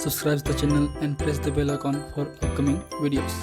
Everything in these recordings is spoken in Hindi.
subscribe the channel and press the bell icon for upcoming videos.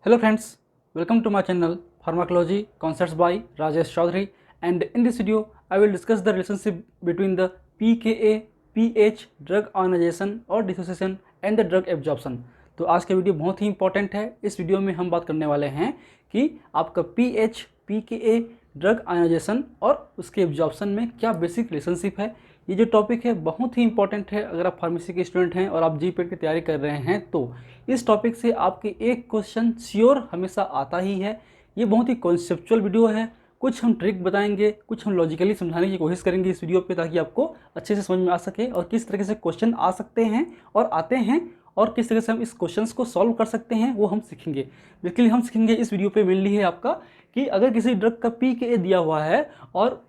Hello friends, welcome to my channel Pharmacology Concepts by Rajesh Chaudhary, and in this video I will discuss the relationship between the pKa, pH, drug ionization और dissociation and the drug absorption. तो आज का वीडियो बहुत ही इंपॉर्टेंट है। इस वीडियो में हम बात करने वाले हैं कि आपका pH, pKa, ड्रग आयोनाइजेशन और उसके एब्जॉर्प्शन में क्या बेसिक रिलेशनशिप है। ये जो टॉपिक है बहुत ही इंपॉर्टेंट है। अगर आप फार्मेसी के स्टूडेंट हैं और आप जीपेट की तैयारी कर रहे हैं तो इस टॉपिक से आपके एक क्वेश्चन श्योर हमेशा आता ही है। ये बहुत ही कॉन्सेप्चुअल वीडियो है। कुछ हम ट्रिक बताएंगे, कुछ हम लॉजिकली समझाने की कोशिश करेंगे इस वीडियो पे, ताकि आपको अच्छे से समझ में आ सके और किस तरीके से क्वेश्चन आ सकते हैं और आते हैं और किस तरह से हम इस क्वेश्चंस को सॉल्व कर सकते हैं वो हम सीखेंगे। बेसिकली हम सीखेंगे इस वीडियो पे मेनली है आपका कि अगर किसी ड्रग का pKa दिया हुआ है और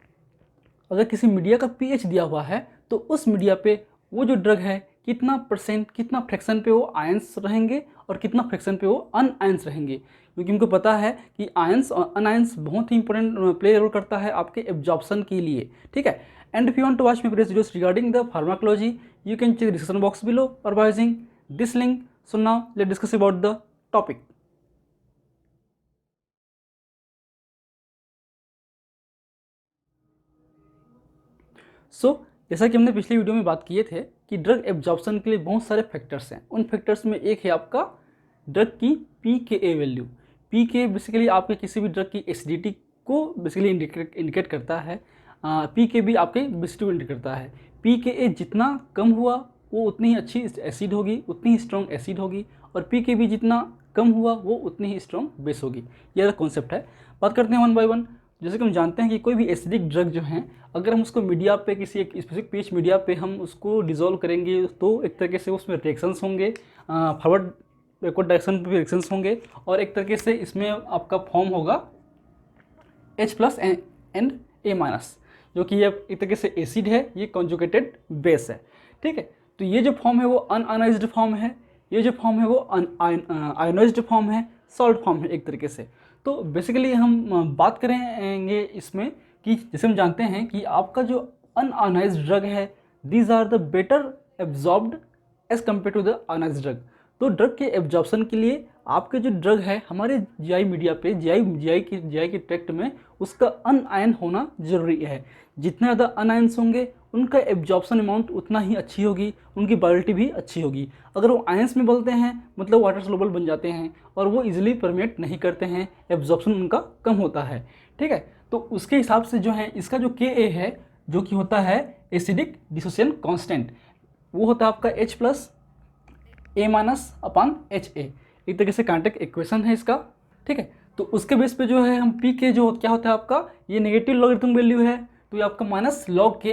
अगर किसी मीडिया का pH दिया हुआ है तो उस मीडिया पे वो जो ड्रग है कितना परसेंट, कितना फ्रैक्शन पे वो आयंस रहेंगे और कितना फ्रैक्शन पे वो अनआयंस रहेंगे। क्योंकि हमको पता है कि आयंस और अनआयंस बहुत ही इंपॉर्टेंट प्ले रोल करता है आपके एब्जॉर्प्शन के लिए, ठीक है। And if you want to watch my previous videos regarding the pharmacology you can check the description box below और by using this link. So now let's discuss about the topic. जैसा कि हमने पिछली वीडियो में बात किए थे कि ड्रग एब्जॉर्प्शन के लिए बहुत सारे फैक्टर्स हैं। उन फैक्टर्स में एक है आपका ड्रग की pKa वैल्यू। pKa बेसिकली आपके किसी भी ड्रग की एसिडिटी को बेसिकली इंडिकेट करता है। pK भी आपके बेसिडिटी को इंडिकेट करता है। pKa जितना कम हुआ वो उतनी ही अच्छी एसिड होगी, उतनी ही स्ट्रॉन्ग एसिड होगी, और पीके भी जितना कम हुआ वो उतनी ही स्ट्रॉन्ग बेस होगी। यह कॉन्सेप्ट है। बात करते हैं वन बाय वन। जैसे कि हम जानते हैं कि कोई भी एसिडिक ड्रग जो है अगर हम उसको मीडिया पे किसी एक स्पेसिफिक पीएच मीडिया पे हम उसको डिज़ोल्व करेंगे तो एक तरीके से उसमें रिएक्शंस होंगे, फॉरवर्ड बैकवर्ड डायरेक्शन पे भी रिएक्शंस होंगे, और एक तरीके से इसमें आपका फॉर्म होगा H+ एंड A-, जो कि ये एक तरीके से एसिड है, ये कॉन्जुगेटेड बेस है, ठीक है। तो ये जो फॉर्म है वो अनआयनाइज्ड फॉर्म है, ये जो फॉर्म है वो आयनाइज्ड फॉर्म है, सॉल्ट फॉर्म है एक तरीके से। तो बेसिकली हम बात करेंगे इसमें कि जैसे हम जानते हैं कि आपका जो अनआयनाइज्ड ड्रग है these are the better absorbed as compare to the ionised drug. तो ड्रग के एब्जॉर्प्शन के लिए आपके जो ड्रग है हमारे जीआई मीडिया पे जीआई के ट्रैक्ट में उसका अनआयन होना जरूरी है। जितने ज़्यादा अनआयंस होंगे उनका एब्जॉर्प्शन अमाउंट उतना ही अच्छी होगी, उनकी बायोलिटी भी अच्छी होगी। अगर वो आयंस में बदलते हैं मतलब वाटर सोलुबल बन जाते हैं और वो इजीली परमेट नहीं करते हैं, एब्जॉर्प्शन उनका कम होता है, ठीक है। तो उसके हिसाब से जो है इसका जो Ka है जो कि होता है एसिडिक डिसोसिएशन कांस्टेंट, वो होता है आपका H+ A- HA। एक तरीके से कांटेक्ट इक्वेशन है इसका, ठीक है। तो उसके बेस पे जो है हम pK जो क्या होता है आपका ये नेगेटिव लॉगरिथम वैल्यू है, तो ये आपका -log Ka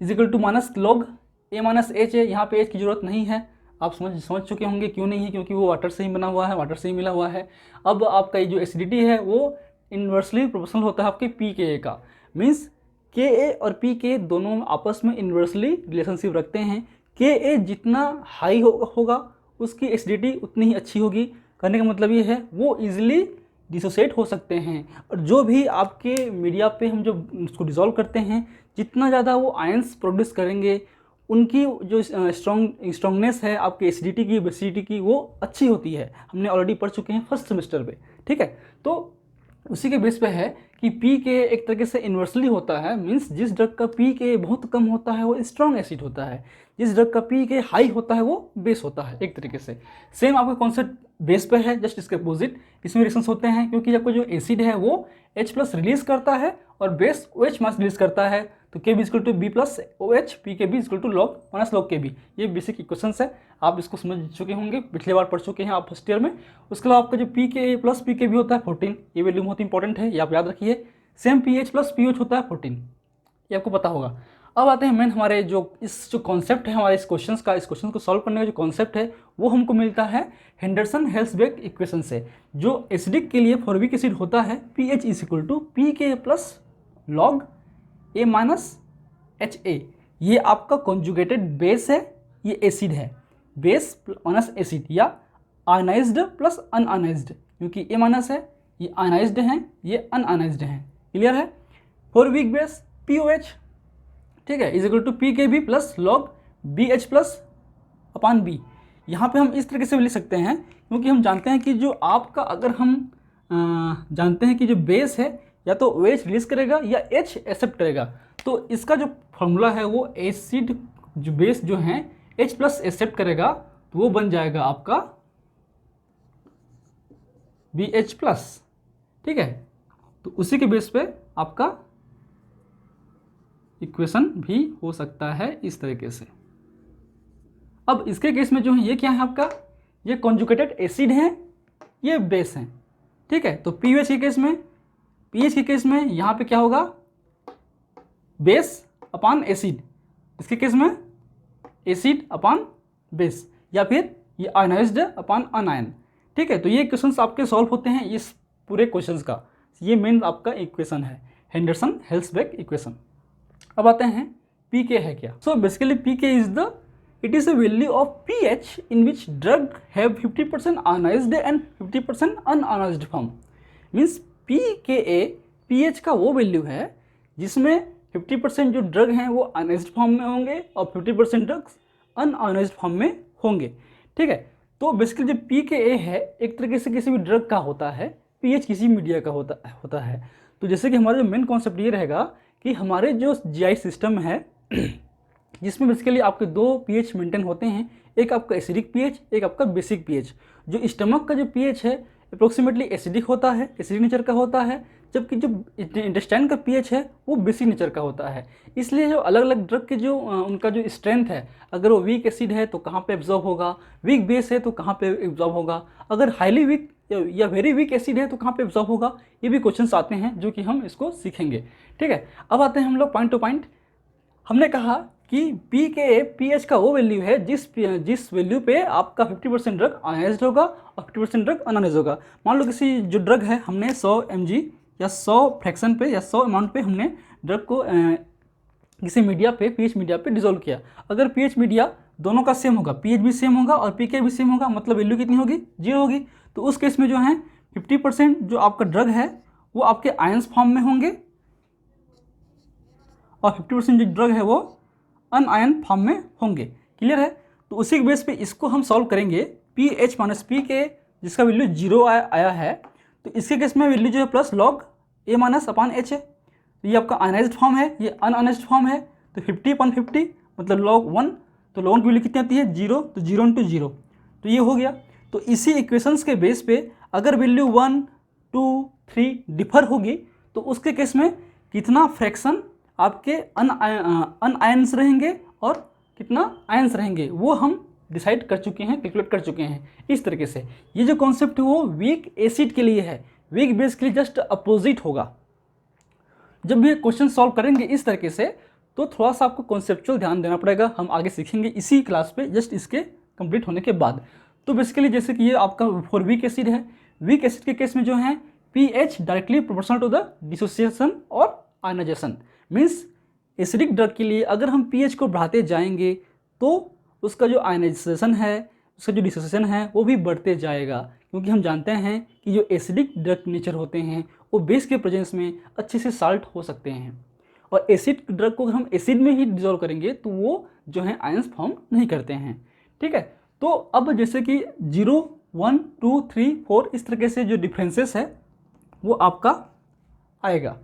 = -log A- H है। यहाँ पे H की जरूरत नहीं है, आप समझ चुके होंगे क्यों नहीं है, क्योंकि वो वाटर से ही बना हुआ है, वाटर से ही मिला हुआ है। अब आपका ये जो एसिडिटी है वो इन्वर्सली प्रोपोर्शनल होता है आपके pKa का। मीन्स Ka और pK दोनों आपस में इन्वर्सली रिलेशनशिप रखते हैं। Ka जितना हाई होगा उसकी एसिडिटी उतनी ही अच्छी होगी। कहने का मतलब ये है वो इजीली डिसोसिएट हो सकते हैं। और जो भी आपके मीडिया पे हम जो उसको डिज़ोल्व करते हैं जितना ज़्यादा वो आयंस प्रोड्यूस करेंगे उनकी जो स्ट्रॉन्गनेस है आपके एसिडिटी की, बेसिडिटी की, वो अच्छी होती है। हमने ऑलरेडी पढ़ चुके हैं फर्स्ट सेमेस्टर पे, ठीक है। तो उसी के बेस पे है कि pK एक तरीके से इन्वर्सली होता है। मीन्स जिस ड्रग का pK बहुत कम होता है वो स्ट्रॉन्ग एसिड होता है, जिस ड्रग का pK हाई होता है वो बेस होता है। एक तरीके से सेम आपका कॉन्सेप्ट बेस पे है, जस्ट इसके अपोजिट इसमें रिएक्शंस होते हैं। क्योंकि आपका जो एसिड है वो H+ रिलीज करता है और बेस OH- रिलीज करता है। तो Kb = B+OH, pKb = log Kb। ये बेसिक इक्वेशंस है, आप इसको समझ चुके होंगे, पिछले बार पढ़ चुके हैं आप फर्स्ट ईयर में। उसके अलावा आपका जो pKa + pKb होता है 14, ये वैल्यू बहुत इंपॉर्टेंट है, ये आप याद रखिए। सेम pH + pOH होता है 14, ये आपको पता होगा। अब आते हैं मेन हमारे जो कॉन्सेप्ट है हमारे इस क्वेश्चन को सॉल्व करने का जो कॉन्सेप्ट है वो हमको मिलता है हेंडरसन-हेल्सबेक इक्वेशन से। जो एसिडिक के लिए फॉर्मिक एसिड होता है pH = pK + log A- HA। ये आपका कॉन्जुगेटेड बेस है, ये एसिड है, बेस माइनस एसिड या आयनाइज्ड प्लस अनआयनाइज्ड। क्योंकि A- है, ये आयनाइज्ड हैं, ये अनआयनाइज्ड हैं। क्लियर है। फॉर वीक बेस POH, ठीक है, = PKb + log B H plus अपान बी। यहाँ पे हम इस तरीके से भी लिख सकते हैं, क्योंकि हम जानते हैं कि जो आपका, अगर हम जानते हैं कि जो बेस है या तो ओ एच रिलीज करेगा या एच एक्सेप्ट करेगा, तो इसका जो फॉर्मूला है वो एसिड जो बेस जो है एच प्लस एक्सेप्ट करेगा, तो वो बन जाएगा आपका बी एच प्लस। ठीक है, तो उसी के बेस पे आपका इक्वेशन भी हो सकता है इस तरीके से। अब इसके केस में जो है ये क्या है आपका, ये कॉन्जुगेटेड एसिड है, ये बेस है। ठीक है, तो पीएच के केस में, पीएच के केस में यहाँ पे क्या होगा, बेस अपान एसिड, इसके केस में एसिड अपान बेस, या फिर ये आयनाइज्ड अपान अनआयन। ठीक है, तो ये क्वेश्चंस आपके सॉल्व होते हैं इस पूरे क्वेश्चंस का, ये मेन आपका इक्वेशन है, हेंडरसन-हेल्सबेक इक्वेशन। अब आते हैं पी के है क्या। सो बेसिकली पी के is the, it is a value of pH in which drug have 50% ionized and 50% unionized form। Means pKa pH का वो वैल्यू है जिसमें 50% जो ड्रग हैं वो आयनाइज्ड फॉर्म में होंगे और 50% ड्रग्स अनआयनाइज्ड फॉर्म में होंगे। ठीक है, तो बेसिकली जो pKa है एक तरीके से किसी भी ड्रग का होता है, pH किसी मीडिया का होता है। तो जैसे कि हमारा जो मेन कॉन्सेप्ट ये रहेगा कि हमारे जो GI सिस्टम है जिसमें बेसिकली आपके दो पीएच मेंटेन होते हैं, एक आपका एसिडिक पीएच, एक आपका बेसिक पीएच। जो स्टमक का जो पीएच है अप्रोक्सीमेटली एसिडिक होता है, एसिडिक नेचर का होता है, जबकि जो इंटेस्टाइन का पीएच है वो बेसिक नेचर का होता है। इसलिए जो अलग अलग ड्रग के जो उनका जो स्ट्रेंथ है, अगर वो वीक एसिड है तो कहाँ पे एब्जॉर्ब होगा, वीक बेस है तो कहाँ पे एब्जॉर्ब होगा, अगर हाईली वीक या वेरी वीक एसिड है तो कहाँ पे एब्जॉर्ब होगा, ये भी क्वेश्चंस आते हैं जो कि हम इसको सीखेंगे। ठीक है, अब आते हैं हम लोग पॉइंट टू पॉइंट। हमने कहा कि पी के पीएच का वो वैल्यू है जिस वैल्यू पे आपका 50% ड्रग आयनाइज्ड होगा और 50% ड्रग अनआयनाइज्ड होगा। मान लो किसी जो ड्रग है हमने 100 mg या 100 फ्रैक्शन पे या 100 अमाउंट पे हमने ड्रग को किसी मीडिया पे, पीएच मीडिया पे डिसोल्व किया। अगर पीएच मीडिया दोनों का सेम होगा, पीएच भी सेम होगा और पीके भी सेम होगा, मतलब वैल्यू कितनी होगी, 0 होगी। तो उस केस में जो है 50% जो आपका ड्रग है वो आपके आयंस फॉर्म में होंगे और 50% जो ड्रग है वो अनआयन फॉर्म में होंगे। क्लियर है, तो उसी के बेस पे इसको हम सॉल्व करेंगे। पी एच माइनस पी के जिसका वैल्यू 0 आया है, तो इसके केस में वैल्यू जो है प्लस लॉग ए माइनस अपान एच है। तो ये आपका आयनाइज्ड फॉर्म है, ये अनआयनाइज्ड फॉर्म है, तो 50/50 मतलब log 1, तो log की वैल्यू कितनी आती है 0, तो 0 × 0, तो ये हो गया। तो इसी इक्वेशंस के बेस पे अगर वैल्यू 1, 2, 3 डिफर होगी तो उसके केस में कितना फ्रैक्शन आपके अनआयंस रहेंगे और कितना आयंस रहेंगे वो हम डिसाइड कर चुके हैं, कैलकुलेट कर चुके हैं इस तरीके से। ये जो कॉन्सेप्ट है वो वीक एसिड के लिए है, वीक बेस के लिए जस्ट अपोजिट होगा। जब भी क्वेश्चन सॉल्व करेंगे इस तरीके से तो थोड़ा सा आपको कॉन्सेप्चुअल ध्यान देना पड़ेगा, हम आगे सीखेंगे इसी क्लास पे जस्ट इसके कंप्लीट होने के बाद। तो बेसिकली जैसे कि ये आपका फॉर वीक एसिड है, वीक एसिड के केस में जो है pH directly proportional to the dissociation और आयनाइजेशन। मीन्स एसिडिक ड्रग के लिए अगर हम पीएच को बढ़ाते जाएंगे तो उसका जो आयनाइजेशन है, उसका जो डिसोसिएशन है वो भी बढ़ते जाएगा, क्योंकि हम जानते हैं कि जो एसिडिक ड्रग नेचर होते हैं वो बेस के प्रेजेंस में अच्छे से साल्ट हो सकते हैं, और एसिड ड्रग को अगर हम एसिड में ही डिजोल्व करेंगे तो वो जो है आयंस फॉर्म नहीं करते हैं। ठीक है, तो अब जैसे कि 0, 1, 2, 3, 4 इस तरीके से जो डिफरेंसेस है वो आपका आएगा।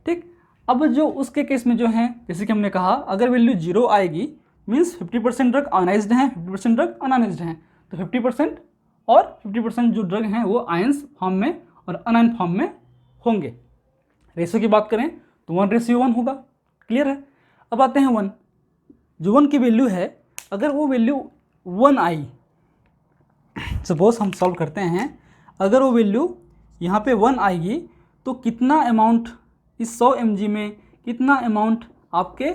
ठीक, अब जो उसके केस में जो है जैसे कि हमने कहा अगर वैल्यू 0 आएगी मीन्स 50% ड्रग आयनाइज्ड हैं, 50% ड्रग अनआयनाइज्ड हैं, तो 50% और 50% जो ड्रग हैं वो आयंस फॉर्म में और अनआयन फॉर्म में होंगे। रेशियो की बात करें तो 1:1 होगा। क्लियर है, अब आते हैं 1, जो 1 की वैल्यू है अगर वो वैल्यू 1 आई, सपोज हम सॉल्व करते हैं, अगर वो वैल्यू यहाँ पे 1 आएगी तो कितना अमाउंट इस 100 mg में कितना अमाउंट आपके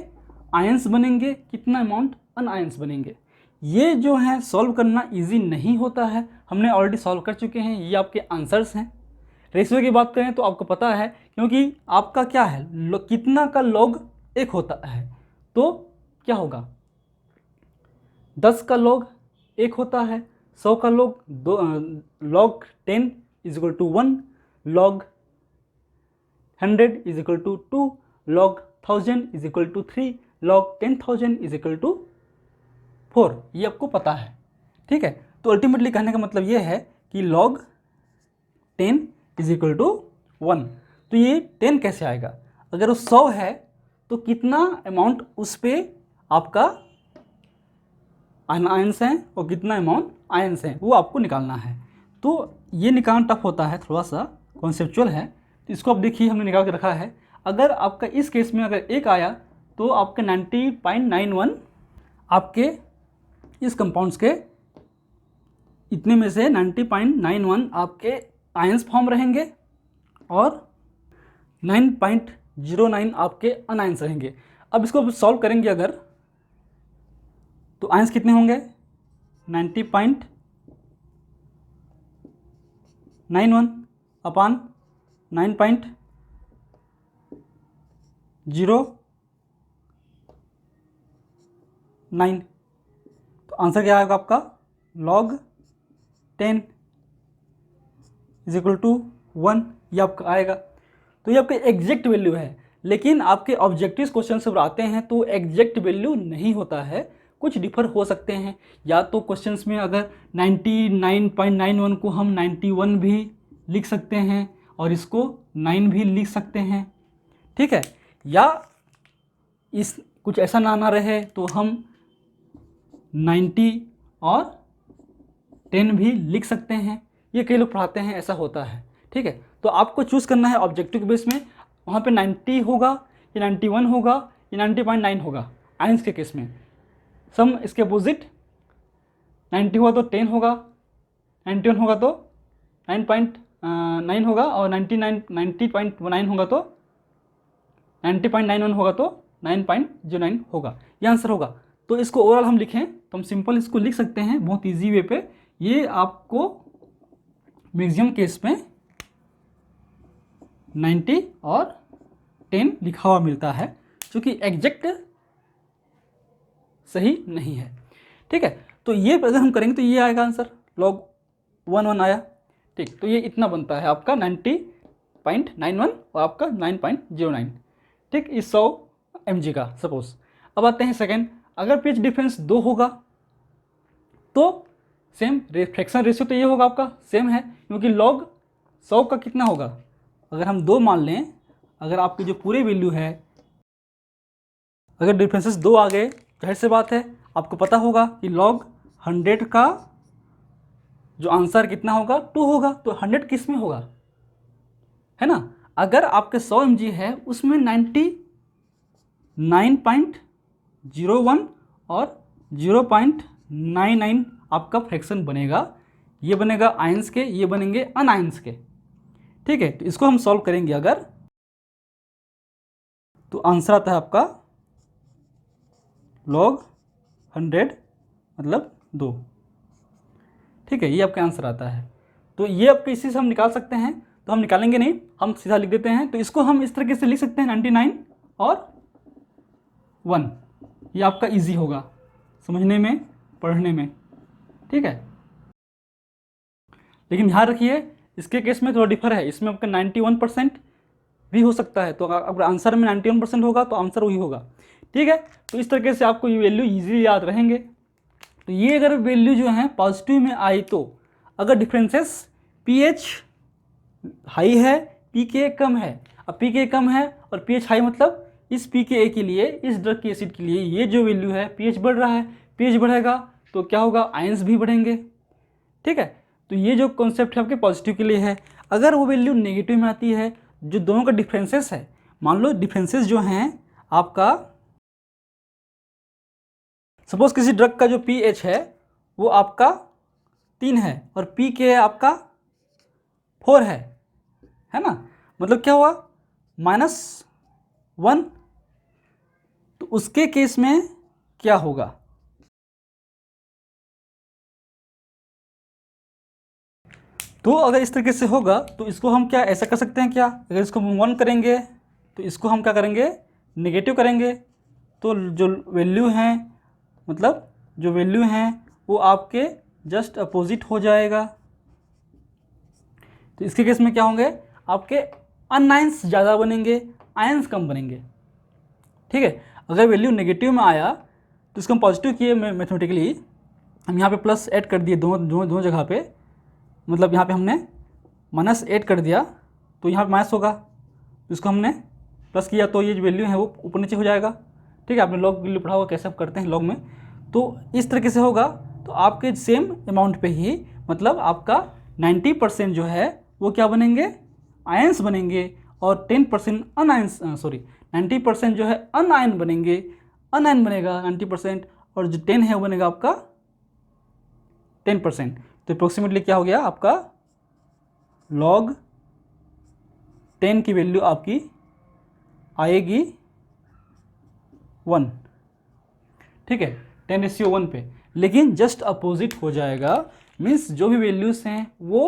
आयंस बनेंगे, कितना अमाउंट अनआयंस बनेंगे। ये जो है सॉल्व करना इजी नहीं होता है, हमने ऑलरेडी सॉल्व कर चुके हैं, ये आपके आंसर्स हैं। रेशियो की बात करें तो आपको पता है क्योंकि आपका क्या है कितना का लॉग 1 होता है तो क्या होगा 10 का लॉग 1 होता है, 100 का log log 10 = 1, log 100 = 2, log 1000 = 3, log 10,000 = 4, ये आपको पता है, ठीक है। तो अल्टीमेटली कहने का मतलब ये है कि log 10 इज इक्वल टू 1। तो ये 10 कैसे आएगा? अगर वो 100 है तो कितना अमाउंट उस पर आपका अनआयंस हैं और कितना अमाउंट आयंस हैं वो आपको निकालना है। तो ये निकालना टफ होता है, थोड़ा सा कॉन्सेप्चुअल है। तो इसको आप देखिए हमने निकाल के रखा है। अगर आपका इस केस में अगर 1 आया तो आपके 90.91 आपके इस कंपाउंड्स के इतने में से 90.91 आपके आयंस फॉर्म रहेंगे और 9.09 आपके अनआयंस रहेंगे। अब इसको सॉल्व करेंगे अगर, तो आयंस कितने होंगे? 90.91 अपान 9.09। तो आंसर क्या आएगा आपका? log 10 इज इक्वल टू 1, ये आपका आएगा। तो ये आपका एग्जैक्ट वैल्यू है, लेकिन आपके ऑब्जेक्टिव क्वेश्चन से आते हैं तो एग्जैक्ट वैल्यू नहीं होता है, कुछ डिफर हो सकते हैं। या तो क्वेश्चंस में अगर 99.91 को हम 91 भी लिख सकते हैं और इसको 9 भी लिख सकते हैं, ठीक है। या इस कुछ ऐसा ना रहे तो हम 90 और 10 भी लिख सकते हैं। ये कई लोग पढ़ाते हैं, ऐसा होता है, ठीक है। तो आपको चूज़ करना है ऑब्जेक्टिव के बेस में, वहाँ पे 90 होगा या 91 होगा या 90.9 होगा आयंस के केस में। सम इसके अपोजिट 90 हुआ तो 10 होगा, 91 होगा तो 9.9 होगा और 90.9 होगा तो 90.91 होगा तो 9.09 होगा, ये आंसर होगा। तो इसको ओवरऑल हम लिखें तो हम सिंपल इसको लिख सकते हैं बहुत इजी वे पे। ये आपको मैक्सिमम केस में 90 और 10 लिखा हुआ मिलता है, जो कि एग्जैक्ट सही नहीं है, ठीक है। तो ये अगर हम करेंगे तो ये आएगा आंसर, log 1 आया, ठीक। तो ये इतना बनता है आपका 90.91 और आपका 9.09, ठीक, इस 100 mg का सपोज। अब आते हैं सेकेंड, अगर pH डिफरेंस 2 होगा तो सेम फ्रैक्शन रेशियो तो ये होगा आपका सेम है, क्योंकि log 100 का कितना होगा? अगर हम 2 मान लें, अगर आपकी जो पूरे वैल्यू है, अगर डिफरेंसेस 2 आ गए, जाहिर सी बात है आपको पता होगा कि log 100 का जो आंसर कितना होगा? 2 होगा। तो 100 किस में होगा, है ना। अगर आपके 100 mg है उसमें 99.01 और 0.99 आपका फ्रैक्शन बनेगा। ये बनेगा आयंस के, ये बनेंगे अनआयंस के, ठीक है। तो इसको हम सॉल्व करेंगे अगर, तो आंसर आता है आपका log 100 मतलब 2, ठीक है। ये आपका आंसर आता है। तो ये आपके इसी से हम निकाल सकते हैं, तो हम निकालेंगे नहीं, हम सीधा लिख देते हैं। तो इसको हम इस तरीके से लिख सकते हैं 99 और 1, ये आपका इजी होगा समझने में, पढ़ने में, ठीक है। लेकिन ध्यान रखिए इसके केस में थोड़ा डिफर है, इसमें आपका 91% भी हो सकता है। तो अगर आंसर में 91% होगा तो आंसर वही होगा, ठीक है। तो इस तरीके से आपको ये वैल्यू ईजी याद रहेंगे। तो ये अगर वैल्यू जो है पॉजिटिव में आई तो अगर डिफरेंसेस pH हाई है, pKa कम है। अब pKa कम है और pH हाई, मतलब इस pKa के लिए, इस ड्रग की एसिड के लिए ये जो वैल्यू है pH बढ़ रहा है, pH बढ़ेगा तो क्या होगा? आयंस भी बढ़ेंगे, ठीक है। तो ये जो कॉन्सेप्ट है आपके पॉजिटिव के लिए है। अगर वो वैल्यू नेगेटिव में आती है, जो दोनों का डिफरेंसेस है, मान लो डिफरेंसेस जो हैं आपका, सपोज किसी ड्रग का जो pH है वो आपका 3 है और pKa आपका 4 है ना। मतलब क्या हुआ? -1। तो उसके केस में क्या होगा? तो अगर इस तरीके से होगा तो इसको हम क्या ऐसा कर सकते हैं क्या? अगर इसको हम 1 करेंगे तो इसको हम क्या करेंगे? नेगेटिव करेंगे। तो जो वैल्यू हैं, मतलब जो वैल्यू हैं वो आपके जस्ट अपोजिट हो जाएगा। तो इसके केस में क्या होंगे? आपके अनआयंस ज़्यादा बनेंगे, आयंस कम बनेंगे, ठीक है। अगर वैल्यू नेगेटिव में आया तो इसको हम पॉजिटिव किए मैथमेटिकली, हम यहाँ पे प्लस ऐड कर दिए दोनों जगह पे, मतलब यहाँ पे हमने माइनस ऐड कर दिया तो यहाँ पे माइनस होगा, तो इसको हमने प्लस किया तो ये जो वैल्यू है वो ऊपर नीचे हो जाएगा। ठीक है, आपने लॉग वैल्यू पढ़ा होगा कैसे आप करते हैं लॉग में, तो इस तरीके से होगा। तो आपके सेम अमाउंट पे ही मतलब आपका 90% जो है वो क्या बनेंगे, आयंस बनेंगे, और 10% अनआयंस 90% जो है अनआयन बनेंगे, अनआयन बनेगा 90%, और जो 10 है वो बनेगा आपका 10%। तो अप्रोक्सीमेटली क्या हो गया आपका, log 10 की वैल्यू आपकी आएगी 1। ठीक है, 10:1 पे, लेकिन जस्ट अपोजिट हो जाएगा, मीन्स जो भी वैल्यूज हैं वो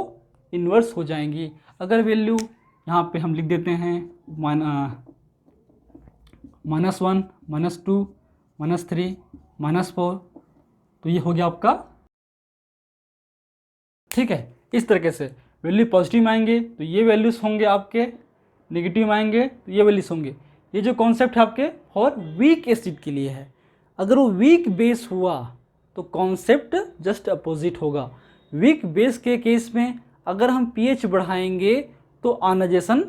इन्वर्स हो जाएंगी। अगर वैल्यू यहाँ पे हम लिख देते हैं -1, -2, -3, -4, तो ये हो गया आपका। ठीक है, इस तरीके से वैल्यू पॉजिटिव में आएंगे तो ये वैल्यूज़ होंगे आपके, नेगेटिव में आएंगे तो ये वैल्यूज़ होंगे। ये जो कॉन्सेप्ट है आपके और वीक एसिड के लिए है। अगर वो वीक बेस हुआ तो कॉन्सेप्ट जस्ट अपोजिट होगा। वीक बेस के केस में अगर हम पीएच बढ़ाएंगे तो आयनाइजेशन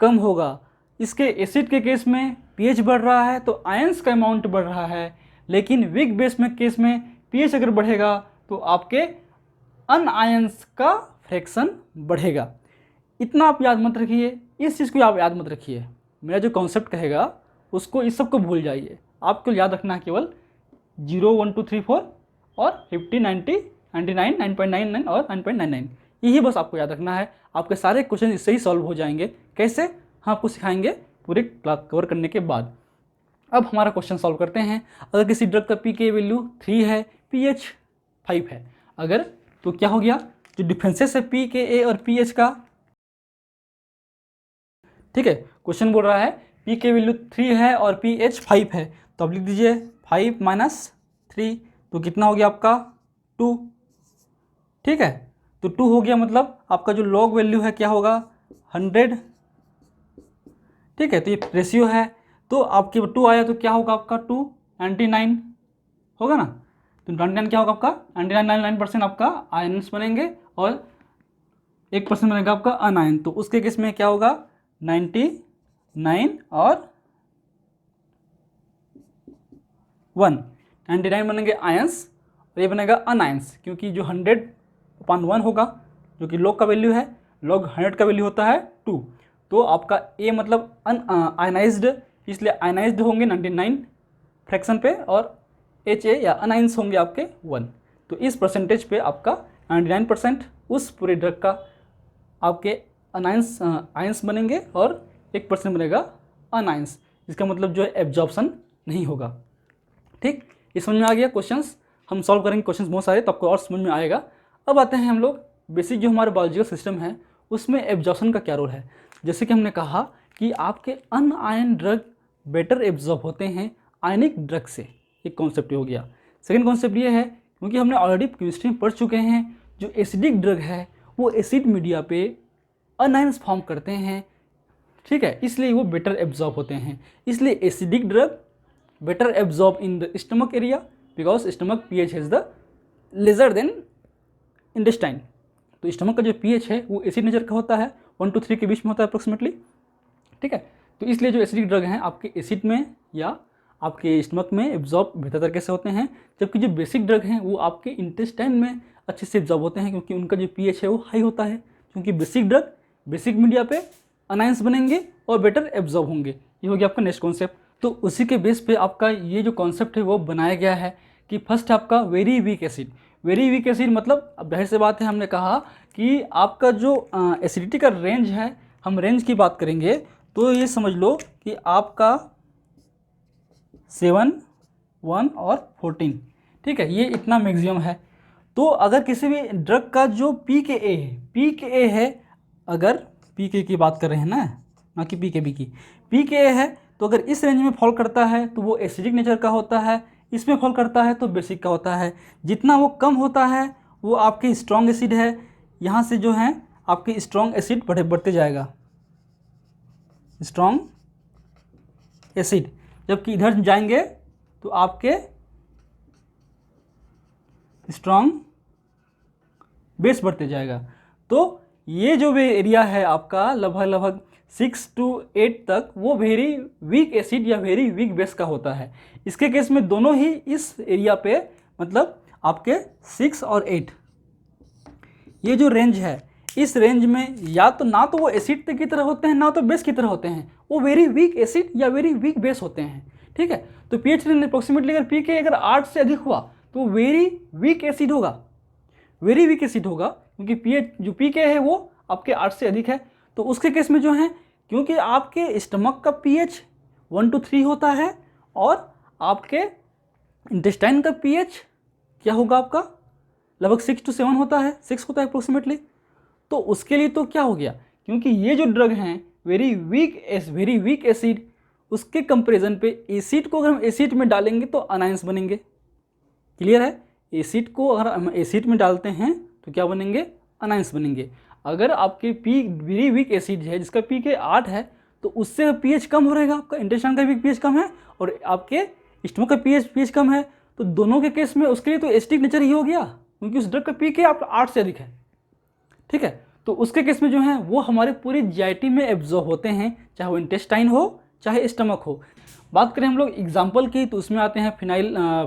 कम होगा। इसके एसिड के केस में पीएच बढ़ रहा है तो आयंस का अमाउंट बढ़ रहा है, लेकिन वीक बेस में केस में पीएच अगर बढ़ेगा तो आपके अनआयंस का फ्रैक्शन बढ़ेगा। इतना आप याद मत रखिए, इस चीज़ को आप याद मत रखिए। मेरा जो कॉन्सेप्ट कहेगा उसको, इस सब को भूल जाइए। आपको याद रखना है केवल 0, 1, 2, 3, 4 और 50, 90, 99, 9.99 और 9.99, यही बस आपको याद रखना है। आपके सारे क्वेश्चन इससे ही सॉल्व हो जाएंगे। कैसे, हम आपको सिखाएंगे पूरे क्लास कवर करने के बाद। अब हमारा क्वेश्चन सॉल्व करते हैं। अगर किसी ड्रग का पीके वैल्यू 3 है, पीएच 5 है, अगर तो क्या हो गया, जो डिफरेंसेस है पीके और पीएच का। ठीक है, क्वेश्चन बोल रहा है पीके वैल्यू 3 है और पीएच 5 है, तो आप लिख दीजिए 5 - 3, तो कितना हो गया आपका 2। ठीक है, तो 2 हो गया, मतलब आपका जो लॉग वैल्यू है क्या होगा 100। ठीक है, तो ये रेशियो है, तो आपके 2 आया तो क्या होगा आपका 2, 99 होगा ना। तो 99 क्या होगा आपका 99% आपका आयंस बनेंगे और 1% बनेगा आपका अनआयन। तो उसके केस में क्या होगा 99 और 1, 99 बनेंगे आयंस और ये बनेगा अनआयंस, क्योंकि जो 100/1 होगा जो कि लॉग का वैल्यू है, लॉग 100 का वैल्यू होता है 2, तो आपका ए मतलब आयनाइज्ड, इसलिए आयनाइज्ड होंगे 99 फ्रैक्शन पे और एच ए या अनआयंस होंगे आपके 1। तो इस परसेंटेज पे आपका 99% उस पूरे ड्रग का आपके आयंस बनेंगे और 1% बनेगा अनआयंस। इसका मतलब जो है एब्जॉर्प्शन नहीं होगा। ठीक, ये समझ में आ गया। क्वेश्चंस हम सॉल्व करेंगे, क्वेश्चंस बहुत सारे, तो आपको और समझ में आएगा। अब आते हैं हम लोग बेसिक जो हमारा बायोलॉजिकल सिस्टम है उसमें एब्जॉर्प्शन का क्या रोल है। जैसे कि हमने कहा कि आपके अनआयन ड्रग बेटर एब्जॉर्ब होते हैं आयनिक ड्रग से, एक कॉन्सेप्ट हो गया। सेकेंड कॉन्सेप्ट ये है, क्योंकि हमने ऑलरेडी केमिस्ट्री में पढ़ चुके हैं, जो एसिडिक ड्रग है वो एसिड मीडिया पे अनायंस फॉर्म करते हैं। ठीक है, इसलिए वो बेटर एब्जॉर्ब होते हैं। इसलिए acidic drug better absorb in the stomach area because stomach pH has the lesser than intestine. तो स्टमक का जो पीएच है वो एसिड नेचर का होता है, 1 to 3 के बीच में होता है अप्रोक्सीमेटली। ठीक है, तो इसलिए जो एसिडिक ड्रग हैं आपके एसिड में या आपके स्टमक में एब्जॉर्ब बेहतर तरीके से होते हैं, जबकि जो बेसिक ड्रग हैं वो आपके इंटेस्टाइन में अच्छे से एब्जॉर्ब होते हैं, क्योंकि उनका जो पीएच है वो हाई होता है। क्योंकि बेसिक ड्रग बेसिक मीडिया पे अनायंस बनेंगे और बेटर एब्जॉर्ब होंगे। ये हो गया आपका नेक्स्ट कॉन्सेप्ट। तो उसी के बेस पे आपका ये जो कॉन्सेप्ट है वो बनाया गया है कि फर्स्ट आपका very weak acid. Very weak acid मतलब अब जाहिर सी बात है, हमने कहा कि आपका जो एसिडिटी का रेंज है, हम रेंज की बात करेंगे तो ये समझ लो कि आपका 7, 1 और 14। ठीक है, ये इतना मैक्सिमम है। तो अगर किसी भी ड्रग का जो पीकेए है, पीकेए है, अगर पीके की बात कर रहे हैं ना कि पीकेबी की, पीकेए है, तो अगर इस रेंज में फॉल करता है तो वो एसिडिक नेचर का होता है, इसमें फॉल करता है तो बेसिक का होता है। जितना वो कम होता है वो आपके स्ट्रॉन्ग एसिड है, यहाँ से जो है आपके स्ट्रॉन्ग एसिड बढ़ते जाएगा, स्ट्रॉन्ग एसिड। जबकि इधर जाएंगे तो आपके स्ट्रॉन्ग बेस बढ़ते जाएगा। तो ये जो भी एरिया है आपका लगभग 6 to 8 तक वो वेरी वीक एसिड या वेरी वीक बेस का होता है। इसके केस में दोनों ही इस एरिया पे मतलब आपके 6 और 8 ये जो रेंज है, इस रेंज में या तो ना तो वो एसिड की तरह होते हैं ना तो बेस की तरह होते हैं, वो वेरी वीक एसिड या वेरी वीक बेस होते हैं। ठीक है, तो पीएच रेंज अप्रोक्सीमेटली अगर पी के अगर 8 से अधिक हुआ तो वेरी वीक एसिड होगा, वेरी वीक एसिड होगा, क्योंकि पीएच जो पी के है वो आपके 8 से अधिक है। तो उसके केस में जो है, क्योंकि आपके स्टमक का पीएच 1 to 3 होता है और आपके इंटेस्टाइन का पीएच क्या होगा आपका लगभग 6 to 7 होता है, 6 होता है अप्रोक्सीमेटली। तो उसके लिए तो क्या हो गया, क्योंकि ये जो ड्रग हैं वेरी वीक एसिड, उसके कंपेरिजन पे एसिड को अगर हम एसिड में डालेंगे तो अनायंस बनेंगे। क्लियर है, एसिड को अगर हम एसिड में डालते हैं तो क्या बनेंगे, अनायंस बनेंगे। अगर आपके पी वेरी वीक एसिड है जिसका पी के 8 है तो उससे पीएच कम हो रहेगा, आपका इंटेस्टाइन का भी पीएच कम है और आपके स्टमक का पीएच कम है, तो दोनों के केस में उसके लिए तो एसिडिक नेचर ही हो गया, क्योंकि उस ड्रग का पी के आप 8 से अधिक है। ठीक है, तो उसके केस में जो है वो हमारे पूरी जीआईटी में एब्जॉर्ब होते हैं, चाहे वो इंटेस्टाइन हो चाहे स्टमक हो। बात करें हम लोग एग्जाम्पल की तो उसमें आते हैं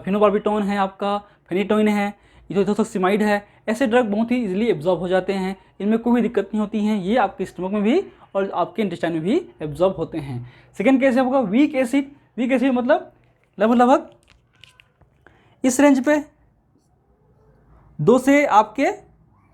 फिनोबार्बिटोन है, आपका फेनिटोइन है, इथोक्सिमाइड है। ऐसे ड्रग बहुत ही इजीली एब्जॉर्ब हो जाते हैं, इनमें कोई भी दिक्कत नहीं होती है, ये आपके स्टमक में भी और आपके इंटेस्टाइन में भी एब्जॉर्ब होते हैं। सेकेंड केस है आपका वीक एसिड। वीक एसिड मतलब लगभग इस रेंज पे 2 से आपके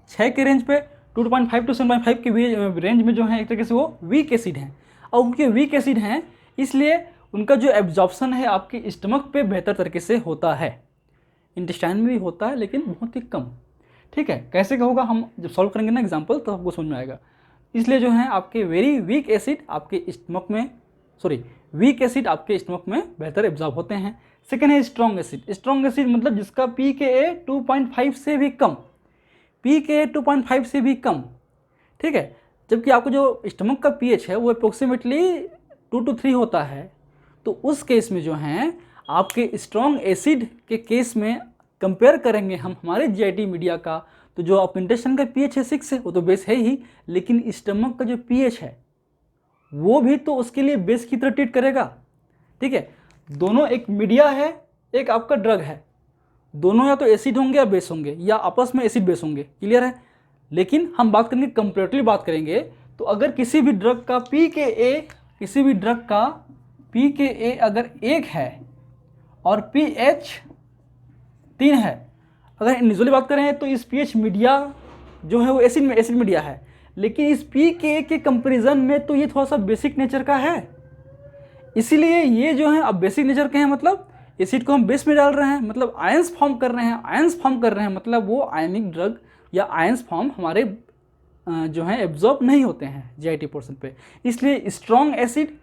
6 के रेंज पे 2.5 to 7.5 के रेंज में जो है एक तरीके से वो वीक एसिड हैं। और उनके वीक एसिड हैं इसलिए उनका जो एब्जॉर्प्शन है आपके स्टमक पे बेहतर तरीके से होता है, इंटेस्टाइन में भी होता है लेकिन बहुत ही कम। ठीक है, कैसे होगा हम जब सॉल्व करेंगे ना एग्जाम्पल तो आपको समझ में आएगा। इसलिए जो है आपके वेरी वीक एसिड आपके स्टमक में वीक एसिड आपके स्टमक में बेहतर एब्जॉर्ब होते हैं। सेकेंड है स्ट्रॉन्ग एसिड। स्ट्रॉन्ग एसिड मतलब जिसका pKa 2.5 से भी कम, pKa 2.5 से भी कम। ठीक है, जबकि आपको जो स्टमक का pH है वो अप्रोक्सीमेटली 2 to 3 होता है, तो उस केस में जो है आपके स्ट्रॉन्ग एसिड के केस में कंपेयर करेंगे हम हमारे जीआईटी मीडिया का, तो जो आप इंटेस्टाइन का pH है 6 है वो तो बेस है ही, लेकिन स्टमक का जो pH है वो भी तो उसके लिए बेस की तरह ट्रीट करेगा। ठीक है, दोनों एक मीडिया है एक आपका ड्रग है, दोनों या तो एसिड होंगे या बेस होंगे या आपस में एसिड बेस होंगे। क्लियर है, लेकिन हम बात करेंगे कंपेरेटिवली बात करेंगे तो अगर किसी भी ड्रग का pKa अगर 1 है और pH 3 है, अगर इंडिविजुअली बात करें तो इस pH मीडिया जो है वो एसिड मीडिया है, लेकिन इस pKa के कंपैरिजन में तो ये थोड़ा सा बेसिक नेचर का है। इसीलिए ये जो है अब बेसिक नेचर के हैं, मतलब एसिड को हम बेस में डाल रहे हैं, मतलब आयंस फॉर्म कर रहे हैं, मतलब वो आयनिक ड्रग या आयंस फॉर्म हमारे जो है एब्जॉर्ब नहीं होते हैं जीआईटी पोर्शन पे। इसलिए स्ट्रॉन्ग एसिड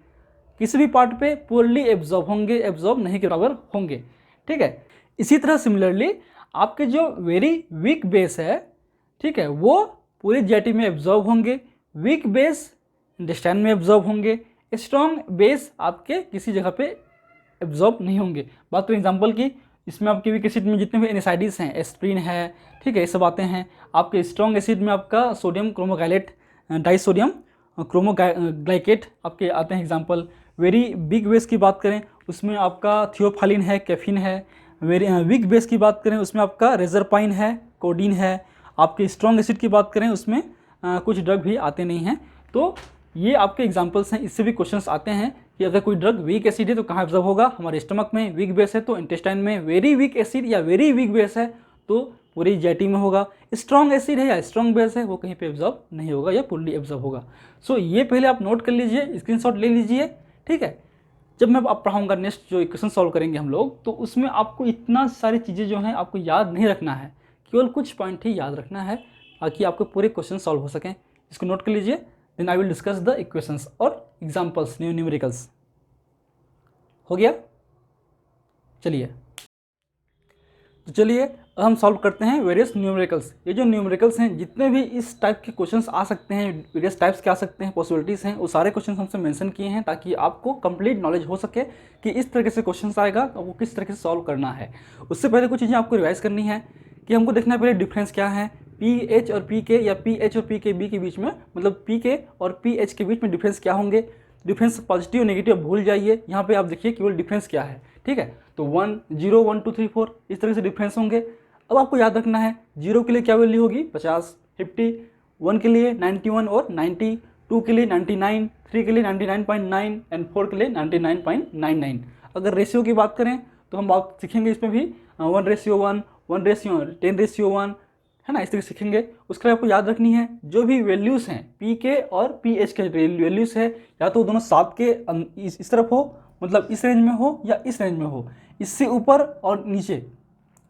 किसी भी पार्ट पे पूरली एब्जॉर्ब होंगे, एब्जॉर्ब नहीं के बराबर होंगे। ठीक है, इसी तरह सिमिलरली आपके जो वेरी वीक बेस है, ठीक है, वो पूरे जीआईटी में एब्जॉर्ब होंगे, वीक बेस इंटेस्टाइन में एब्जॉर्ब होंगे, स्ट्रॉन्ग बेस आपके किसी जगह पे एब्जॉर्ब नहीं होंगे। बात करें एग्जांपल की, इसमें आपके वीक एसिड में जितने भी एनएसआईडीज हैं, एस्प्रिन है, ठीक है, ये सब आते हैं। आपके स्ट्रॉन्ग एसिड में आपका सोडियम क्रोमोगाइलेट, डाइसोडियम क्रोमोग्लाइकेट आपके आते हैं एग्जांपल। वेरी बिग बेस की बात करें उसमें आपका थियोफालिन है, कैफिन है। वेरी वीक बेस की बात करें उसमें आपका रेजरपाइन है, कोडीन है। आपके स्ट्रॉन्ग एसिड की बात करें उसमें कुछ ड्रग भी आते नहीं हैं। तो ये आपके एग्जांपल्स हैं, इससे भी क्वेश्चंस आते हैं कि अगर कोई ड्रग वीक एसिड है तो कहाँ एब्जॉर्ब होगा, हमारे स्टमक में। वीक बेस है तो इंटेस्टाइन में। वेरी वीक एसिड या वेरी वीक बेस है तो पूरी जीआईटी में होगा। स्ट्रॉन्ग एसिड है या स्ट्रॉन्ग बेस है वो कहीं पे एब्जॉर्ब नहीं होगा या फुल्ली एब्जॉर्ब होगा। सो ये पहले आप नोट कर लीजिए, स्क्रीनशॉट ले लीजिए। ठीक है, जब मैं आप पढ़ाऊँगा नेक्स्ट जो इक्वेशन सॉल्व करेंगे हम लोग, तो उसमें आपको इतना सारी चीज़ें जो हैं आपको याद नहीं रखना है, केवल कुछ पॉइंट ही याद रखना है ताकि आपके पूरे क्वेश्चन सॉल्व हो सकें। इसको नोट कर लीजिए, then I will discuss the equations और एग्जांपल्स, न्यूमेरिकल्स। हो गया, चलिए तो चलिए अब हम सॉल्व करते हैं वेरियस न्यूमेरिकल्स। ये जो न्यूमेरिकल्स हैं, जितने भी इस टाइप के क्वेश्चंस आ सकते हैं, वेरियस टाइप्स के आ सकते हैं, पॉसिबिलिटीज़ हैं, वो सारे क्वेश्चंस हमसे मेंशन किए हैं ताकि आपको कंप्लीट नॉलेज हो सके कि इस तरीके से क्वेश्चंस आएगा तो वो किस तरीके से सॉल्व करना है। उससे पहले कुछ चीज़ें आपको रिवाइज करनी है कि हमको देखना है पहले डिफरेंस क्या है पीएच और पीके या पीएच और पीकेबी के बीच में, मतलब पीके और पीएच के बीच में डिफरेंस क्या होंगे। डिफरेंस पॉजिटिव नेगेटिव भूल जाइए, यहाँ पे आप देखिए केवल डिफरेंस क्या है, ठीक है। तो 1 0 1 2 3 4 इस तरह से डिफरेंस होंगे। अब आपको याद रखना है 0 के लिए क्या वैल्यू होगी 50, 50, 1 के लिए 91 और 90, 2 के लिए 99, 3 के लिए 99.9 एंड 4 के लिए 99.99। अगर रेशियो की बात करें तो हम बात सीखेंगे इसमें भी 1:1, 1:10:1 है ना, इस तरह सीखेंगे। उसके लिए आपको याद रखनी है जो भी वैल्यूज़ हैं पी के और पी एच के वैल्यूज़ है या तो दोनों 7 के इस तरफ हो, मतलब इस रेंज में हो या इस रेंज में हो, इससे ऊपर और नीचे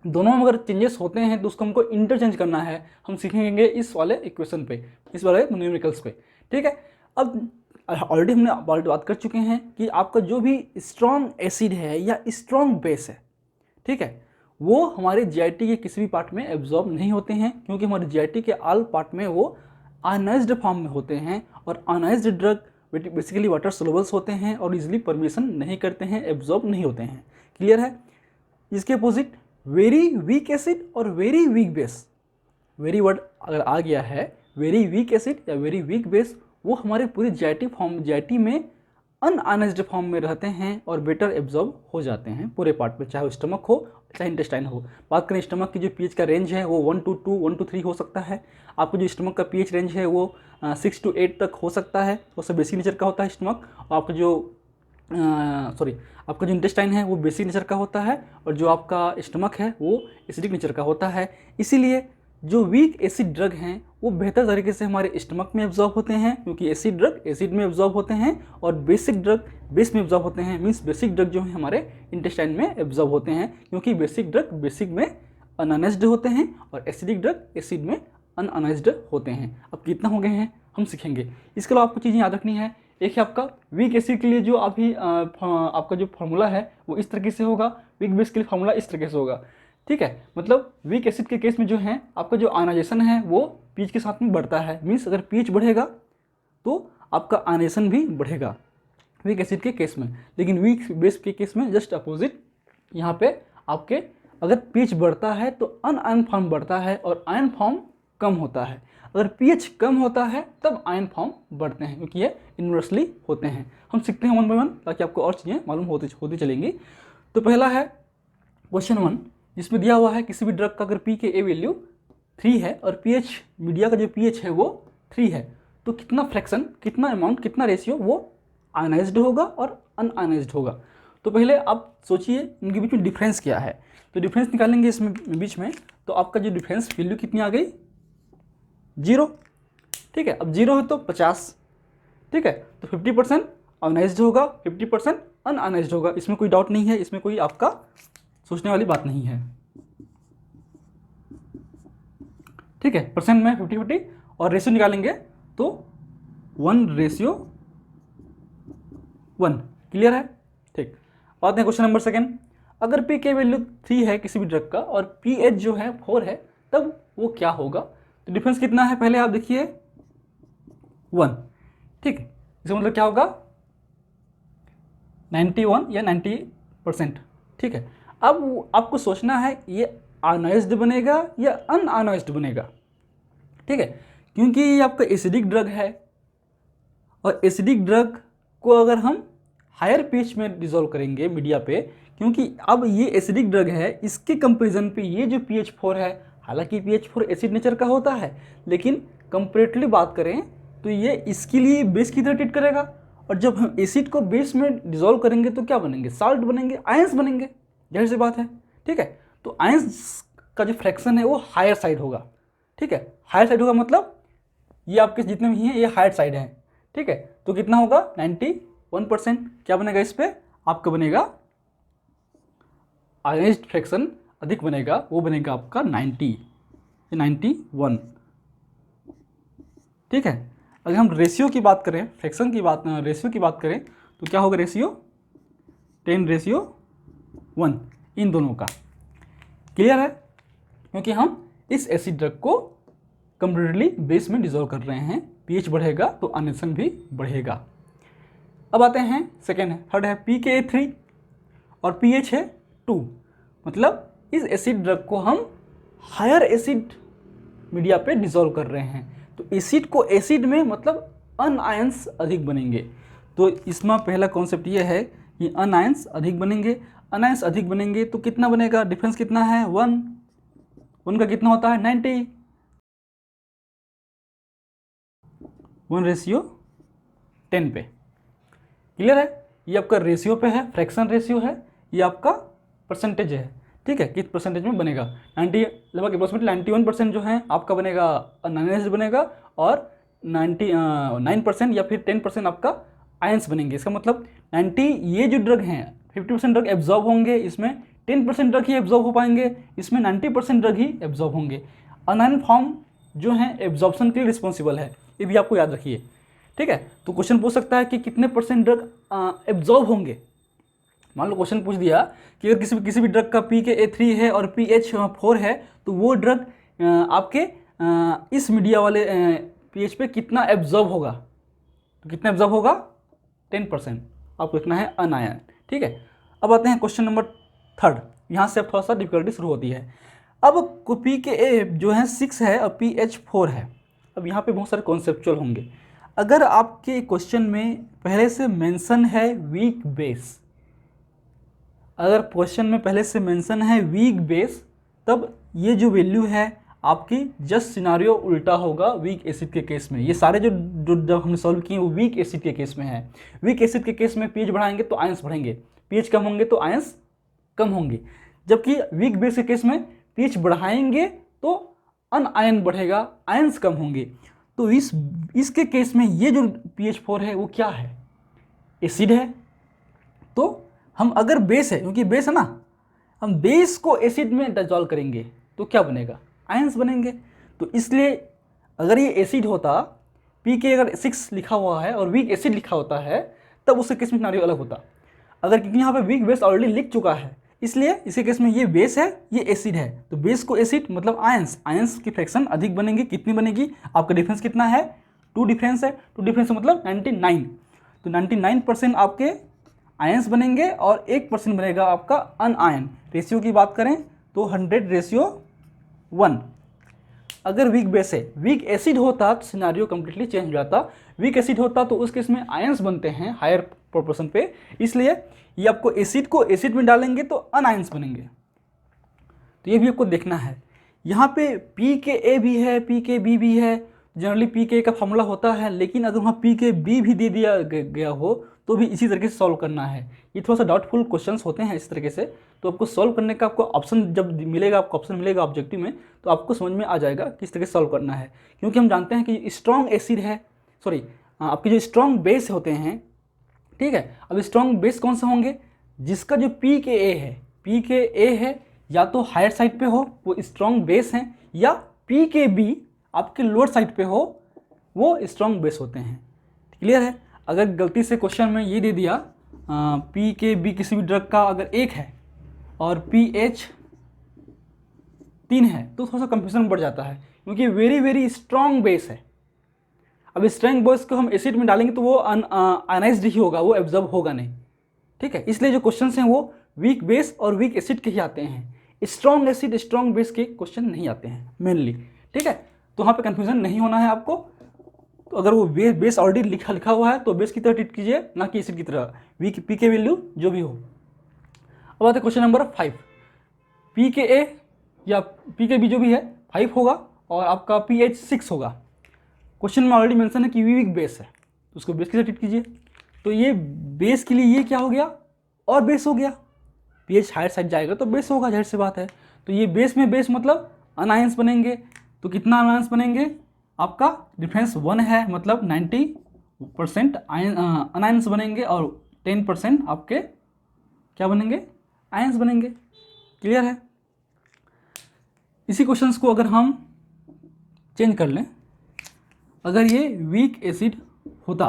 दोनों में अगर चेंजेस होते हैं तो उसको हमको इंटरचेंज करना है। हम सीखेंगे इस वाले इक्वेशन पे, इस वाले न्यूमेरिकल्स पे, ठीक है। अब ऑलरेडी हमने बात कर चुके हैं कि आपका जो भी स्ट्रॉन्ग एसिड है या स्ट्रॉन्ग बेस है, ठीक है, वो हमारे जीआईटी के किसी भी पार्ट में एब्जॉर्ब नहीं होते हैं, क्योंकि हमारे जीआईटी के ऑल पार्ट में वो आयनाइज्ड फॉर्म में होते हैं और आयनाइज्ड ड्रग बेसिकली वाटर सोलुबल्स होते हैं और इजीली परमिशन नहीं करते हैं, एब्जॉर्ब नहीं होते हैं। क्लियर है। इसके अपोजिट वेरी वीक एसिड और very weak base, very word अगर आ गया है, वेरी वीक एसिड या वेरी वीक बेस, वो हमारे पूरे जीआईटी में अनआयनाइज्ड फॉर्म में रहते हैं और बेटर एब्जॉर्ब हो जाते हैं पूरे पार्ट में, चाहे वो स्टमक हो चाहे इंटेस्टाइन हो। बात करें स्टमक की जो पीएच का रेंज है वो 1 to 2, 1 to 3 हो सकता है। आपको जो स्टमक का पीएच रेंज है वो 6 to 8 तक हो सकता है, वो सब बेसिक नेचर का होता है स्टमक। और आपका जो आपका जो इंटेस्टाइन है वो बेसिक नेचर का होता है और जो आपका स्टमक है वो एसिडिक नेचर का होता है। इसीलिए जो वीक एसिड ड्रग हैं वो बेहतर तरीके से हमारे स्टमक में एब्जॉर्ब होते हैं, क्योंकि एसिड ड्रग एसिड में एब्जॉर्ब होते हैं और बेसिक ड्रग बेस में एब्जॉर्ब होते हैं। मीन्स बेसिक ड्रग जो है हमारे इंटेस्टाइन में एब्जॉर्ब होते हैं, क्योंकि बेसिक ड्रग बेसिक में अनआयनाइज्ड होते हैं और एसिडिक ड्रग एसिड में अनआयनाइज्ड होते हैं। अब कितना हो गए हैं हम सीखेंगे। इसके अलावा आपको चीज़ें याद रखनी है, एक है आपका वीक एसिड के लिए जो अभी आपका जो फार्मूला है वो इस तरीके से होगा, वीक बेस के लिए फार्मूला इस तरीके से होगा, ठीक है। मतलब वीक एसिड के केस में जो है आपका जो आयनाइजेशन है वो पीएच के साथ में बढ़ता है। मीन्स अगर पीएच बढ़ेगा तो आपका आयनाइजेशन भी बढ़ेगा वीक एसिड के केस में, लेकिन वीक बेस के केस में जस्ट अपोजिट। यहाँ पे आपके अगर पीएच बढ़ता है तो अनआयन फॉर्म बढ़ता है और आयन फॉर्म कम होता है। अगर पीएच कम होता है तब आयन फॉर्म बढ़ते हैं, क्योंकि ये इन्वर्सली होते हैं। हम सीखते हैं 1 by 1 ताकि आपको और चीज़ें मालूम होती चलेंगी। तो पहला है क्वेश्चन 1, जिसमें दिया हुआ है किसी भी ड्रग का अगर पी के ए वैल्यू 3 है और पीएच मीडिया का जो पीएच है वो 3 है, तो कितना फ्रैक्शन, कितना अमाउंट, कितना रेशियो वो आयनाइज्ड होगा और अनआयनाइज्ड होगा। तो पहले आप सोचिए इनके बीच में डिफरेंस क्या है। तो डिफरेंस निकालेंगे इसमें बीच में, तो आपका जो डिफरेंस वैल्यू कितनी आ गई 0, ठीक है। अब 0 है तो 50, ठीक है। तो 50% आयनाइज्ड होगा, 50% अनआयनाइज्ड होगा, इसमें कोई डाउट नहीं है, इसमें कोई आपका सोचने वाली बात नहीं है, ठीक है। परसेंट में 50-50 और रेशियो निकालेंगे तो 1:1। क्लियर है, ठीक। आते हैं क्वेश्चन नंबर 2। अगर पी के वैल्यू 3 है किसी भी ड्रग का और पी एच जो है 4 है, तब वो क्या होगा। तो डिफरेंस कितना है पहले आप देखिए 1, ठीक है। इसका मतलब क्या होगा 91 या 90%, ठीक है। अब आपको सोचना है ये आयनाइज्ड बनेगा या अनआयनाइज्ड बनेगा, ठीक है, क्योंकि ये आपका एसिडिक ड्रग है और एसिडिक ड्रग को अगर हम हायर पीएच में डिसॉल्व करेंगे मीडिया पे, क्योंकि अब ये एसिडिक ड्रग है, इसके कंपेरिजन पे ये जो pH 4 है, हालांकि pH 4 एसिड नेचर का होता है, लेकिन कंपेरेटिवली बात करें तो ये इसके लिए बेस की तरह ट्रीट करेगा। और जब हम एसिड को बेस में डिसॉल्व करेंगे तो क्या बनेंगे, साल्ट बनेंगे, आयंस बनेंगे, जाहिर सी बात है, ठीक है। तो आयंस का जो फ्रैक्शन है वो हायर साइड होगा, ठीक है। हायर साइड होगा मतलब ये आपके जितने भी हैं ये हायर साइड हैं, ठीक है। तो कितना होगा 91%। क्या बनेगा इस पर आपका बनेगा आयनाइज्ड फ्रैक्शन अधिक बनेगा, वो बनेगा आपका 90 या 91, ठीक है। अगर हम रेशियो की बात करें, फ्रैक्शन की बात, रेशियो की बात करें तो क्या होगा रेशियो 10:1 इन दोनों का। क्लियर है, क्योंकि हम इस एसिड ड्रग को कंप्लीटली बेस में डिसॉल्व कर रहे हैं, पीएच बढ़ेगा तो आयनाइजेशन भी बढ़ेगा। अब आते हैं सेकेंड है, थर्ड है pKa3 और pH है 2, मतलब इस एसिड ड्रग को हम हायर एसिड मीडिया पे डिसॉल्व कर रहे हैं। तो एसिड को एसिड में मतलब अनआयंस अधिक बनेंगे। तो इसमें पहला कॉन्सेप्ट ये है कि अनआयंस अधिक बनेंगे। अनआयंस अधिक बनेंगे तो कितना बनेगा, डिफरेंस कितना है 1, 1 का कितना होता है 90, 1:10 पे। क्लियर है, ये आपका रेशियो पे है, फ्रैक्शन रेशियो है, ये आपका परसेंटेज है। ठीक है, किस परसेंटेज में बनेगा 90, लगभग अप्रोक्सीमेटली 91% जो है आपका बनेगा अनआयंस बनेगा, और 99% या फिर 10% आपका आयंस बनेंगे। इसका मतलब 90 ये जो ड्रग हैं 50% ड्रग एब्जॉर्ब होंगे, इसमें 10% ड्रग ही एब्जॉर्ब हो पाएंगे, इसमें 90% ड्रग ही एब्जॉर्ब होंगे। अनआयन फॉर्म जो है एब्जॉर्प्शन के लिए रिस्पॉन्सिबल है, ये भी आपको याद रखिए। ठीक है, तो क्वेश्चन पूछ सकता है कि कितने परसेंट ड्रग एब्जॉर्ब होंगे। मान लो क्वेश्चन पूछ दिया कि अगर किसी भी ड्रग का pKa3 है और pH 4 है, तो वो ड्रग आपके इस मीडिया वाले pH पे कितना एब्जॉर्ब होगा, तो कितना एब्जॉर्ब होगा 10%। आपको लिखना है अनआयन। ठीक है, अब आते हैं क्वेश्चन नंबर 3। यहाँ से अब थोड़ा सा डिफिकल्टी शुरू होती है। अब pKa जो है 6 है और pH 4 है। अब यहाँ पे बहुत सारे कॉन्सेप्चुअल होंगे। अगर आपके क्वेश्चन में पहले से मेंशन है वीक बेस, अगर क्वेश्चन में पहले से मेंशन है वीक बेस, तब ये जो वैल्यू है आपकी जस्ट सिनारियो उल्टा होगा वीक एसिड के केस में। ये सारे जो जब हमने सॉल्व किए वो वीक एसिड के केस में है। वीक एसिड के केस में पीएच बढ़ाएंगे तो आयंस बढ़ेंगे, पीएच कम होंगे तो आयंस कम होंगे, जबकि वीक बेस के केस में पीएच बढ़ाएंगे तो अनआयन बढ़ेगा, आयंस कम होंगे। तो इसके केस में ये जो pH 4 है वो क्या है, एसिड है। तो हम अगर बेस है, क्योंकि बेस है ना, हम बेस को एसिड में डिसॉल्व करेंगे तो क्या बनेगा, आयंस बनेंगे। तो इसलिए अगर ये एसिड होता, pK अगर 6 लिखा हुआ है और वीक एसिड लिखा होता है, तब उसके केस में सिनेरियो अलग होता। अगर क्योंकि यहाँ पे वीक बेस ऑलरेडी लिख चुका है, इसलिए इसके केस में ये बेस है, ये एसिड है, तो बेस को एसिड मतलब आयंस, आयंस की फ्रैक्शन अधिक बनेगी। कितनी बनेगी, आपका डिफरेंस कितना है 2 डिफरेंस है, 2 डिफरेंस मतलब 99। तो 99% आपके आयंस बनेंगे और 1% बनेगा आपका अनआयन। रेशियो की बात करें तो 100:1। अगर वीक बेस है, वीक एसिड होता तो सिनारियो कंप्लीटली चेंज हो जाता। वीक एसिड होता तो उस केस में आयंस बनते हैं हायर प्रोपोर्शन पे, इसलिए ये आपको एसिड को एसिड में डालेंगे तो अनआयंस बनेंगे। तो ये भी आपको देखना है। यहाँ पे pKa भी है, pKb भी है। जनरली pKa का फॉर्मूला होता है, लेकिन अगर वहाँ pKb भी दे दिया गया हो तो भी इसी तरीके से सॉल्व करना है। ये थोड़ा सा डाउटफुल क्वेश्चंस होते हैं इस तरीके से, तो आपको सॉल्व करने का आपको ऑप्शन जब मिलेगा, आपको ऑप्शन मिलेगा ऑब्जेक्टिव में, तो आपको समझ में आ जाएगा किस तरीके से सॉल्व करना है। क्योंकि हम जानते हैं कि स्ट्रॉन्ग एसिड है, सॉरी आपके जो स्ट्रॉन्ग बेस होते हैं, ठीक है। अब स्ट्रॉन्ग बेस कौन से होंगे, जिसका जो pKa है या तो हायर साइड पे हो वो स्ट्रॉन्ग बेस हैं, या pKb आपके लोअर साइड पे हो वो स्ट्रॉन्ग बेस होते हैं। क्लियर है। अगर गलती से क्वेश्चन में ये दे दिया pKb किसी भी ड्रग का अगर 1 है और pH 3 है तो थोड़ा सा कंफ्यूजन बढ़ जाता है, क्योंकि वेरी स्ट्रॉन्ग बेस है। अब स्ट्रॉन्ग बेस को हम एसिड में डालेंगे तो वो आयनाइज्ड ही होगा, वो एब्जॉर्ब होगा नहीं। ठीक है, इसलिए जो क्वेश्चन हैं वो वीक बेस और वीक एसिड के ही आते हैं। स्ट्रॉन्ग एसिड स्ट्रॉन्ग बेस के क्वेश्चन नहीं आते हैं मेनली। ठीक है, तो वहाँ पे कंफ्यूजन नहीं होना है आपको। तो अगर वो बेस ऑलरेडी लिखा हुआ है तो बेस की तरह ट्रीट कीजिए, ना कि एसिड की तरह, वीक pK वैल्यू जो भी हो। अब आते हैं क्वेश्चन नंबर 5। pKa या pKb जो भी है 5 होगा और आपका pH 6 होगा। क्वेश्चन में ऑलरेडी मेंशन है कि वीक बेस है, तो उसको बेस की तरह ट्रीट कीजिए। तो ये बेस के लिए ये क्या हो गया, और बेस हो गया, pH हायर साइड जाएगा तो बेस होगा, जाहिर सी बात है। तो ये बेस में बेस मतलब अनआयंस बनेंगे। तो कितना अनआयंस बनेंगे, आपका डिफरेंस 1 है, मतलब 90% अनआयंस बनेंगे और 10% आपके क्या बनेंगे, आयंस बनेंगे। क्लियर है। इसी क्वेश्चंस को अगर हम चेंज कर लें, अगर ये वीक एसिड होता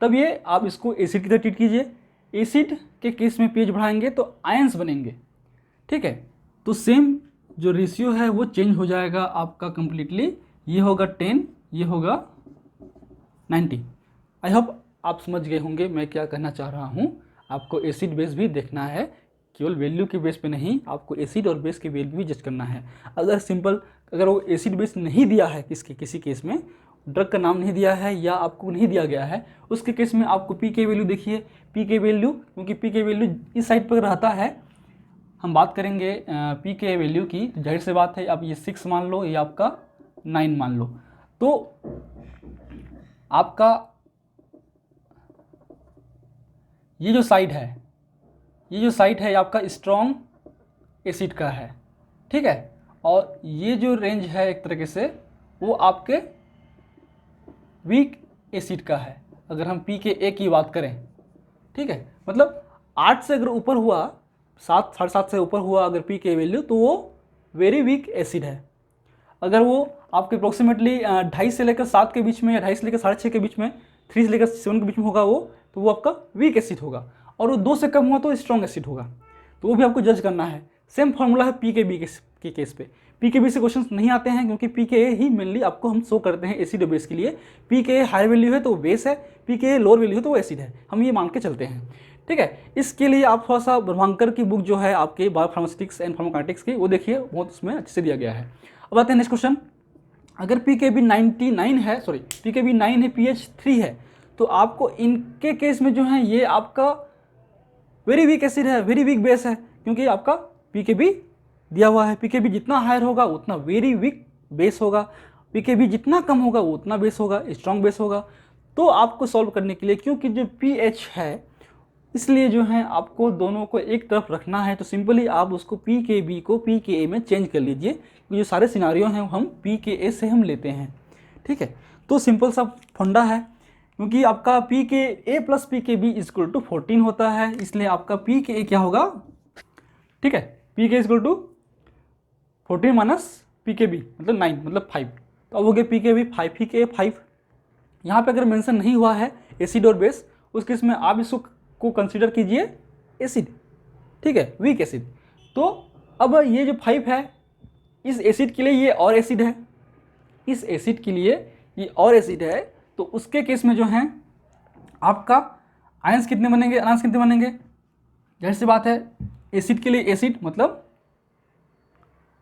तब ये आप इसको एसिड की तरह ट्रीट कीजिए। एसिड के केस में pH बढ़ाएंगे तो आयंस बनेंगे। ठीक है, तो सेम जो रेशियो है वो चेंज हो जाएगा आपका कंप्लीटली। ये होगा 10, ये होगा 90। आई होप आप समझ गए होंगे मैं क्या कहना चाह रहा हूँ। आपको एसिड बेस भी देखना है केवल वैल्यू के बेस पे नहीं, आपको एसिड और बेस के वैल्यू भी जज करना है। अगर वो एसिड बेस नहीं दिया है किसी केस में, ड्रग का नाम नहीं दिया है या आपको नहीं दिया गया है, उसके केस में आपको पी के वैल्यू देखिए, पी के वैल्यू, क्योंकि पी के वैल्यू इस साइड पर रहता है। हम बात करेंगे पी के वैल्यू की, तो जाहिर सी बात है आप ये 6 मान लो, ये आपका 9 मान लो, तो आपका ये जो साइड है आपका स्ट्रॉन्ग एसिड का है, ठीक है। और ये जो रेंज है एक तरीके से वो आपके वीक एसिड का है, अगर हम पी के ए की बात करें, ठीक है। मतलब 8 से अगर ऊपर हुआ, 7 साढ़े 7 से ऊपर हुआ अगर पी के वैल्यू, तो वो वेरी वीक एसिड है। अगर वो आपके अप्रोक्सीमेटली 2.5 से लेकर 7 के बीच में या 2.5 से लेकर 6.5 के बीच में, 3 से लेकर 7 के बीच में होगा वो, तो वो आपका वीक एसिड होगा। और वो 2 से कम हुआ तो स्ट्रॉन्ग एसिड होगा, तो वो भी आपको जज करना है। सेम फार्मूला है पी के बी के केस पे। पी के बी से क्वेश्चन नहीं आते हैं, क्योंकि पी के ए ही मेनली आपको हम शो करते हैं एसिड और बेस के लिए। पी के ए हाई वैल्यू है तो वो बेस है, P K a lower value है तो वो एसिड है, हम ये मान के चलते हैं, ठीक है। इसके लिए आप थोड़ा सा ब्रह्मांकर की बुक जो है आपके बायोफार्मास्यूटिक्स एंड फार्माकोकाइनेटिक्स की, वो देखिए, बहुत उसमें अच्छे से दिया गया है। अब आते हैं नेक्स्ट क्वेश्चन। अगर पी के बी 99 है, सॉरी पी के बी 9 है, पी एच 3 है, तो आपको इनके केस में जो है ये आपका वेरी वीक एसिड है, वेरी वीक बेस है, क्योंकि आपका पी के बी दिया हुआ है। पी के बी जितना हायर होगा उतना वेरी वीक बेस होगा, पी के बी जितना कम होगा वो उतना बेस होगा, स्ट्रॉन्ग बेस होगा। तो आपको सॉल्व करने के लिए, क्योंकि जो पी एच है, इसलिए जो है आपको दोनों को एक तरफ रखना है, तो सिंपली आप उसको पी के बी को पी के ए में चेंज कर लीजिए, क्योंकि जो सारे सिनारियो हैं हम पी के ए से हम लेते हैं, ठीक है। तो सिंपल सा फंडा है, क्योंकि आपका पी के ए प्लस पी के बी इक्वल टू 14 होता है, इसलिए आपका पी के ए क्या होगा, ठीक है, पी के इक्वल टू 14 माइनस पी के बी मतलब 9 मतलब 5, तो अब हो गया पी के बी 5, पी के ए 5। यहाँ पे अगर मेंशन नहीं हुआ है एसिड और बेस, उस केस में आप इसको कंसीडर कीजिए एसिड, ठीक है, वीक एसिड। तो अब ये जो 5 है, इस एसिड के लिए ये और एसिड है, इस एसिड के लिए ये और एसिड है, तो उसके केस में जो है आपका आयंस कितने बनेंगे, अनायंस कितने बनेंगे, जाहिर सी बात है एसिड के लिए एसिड मतलब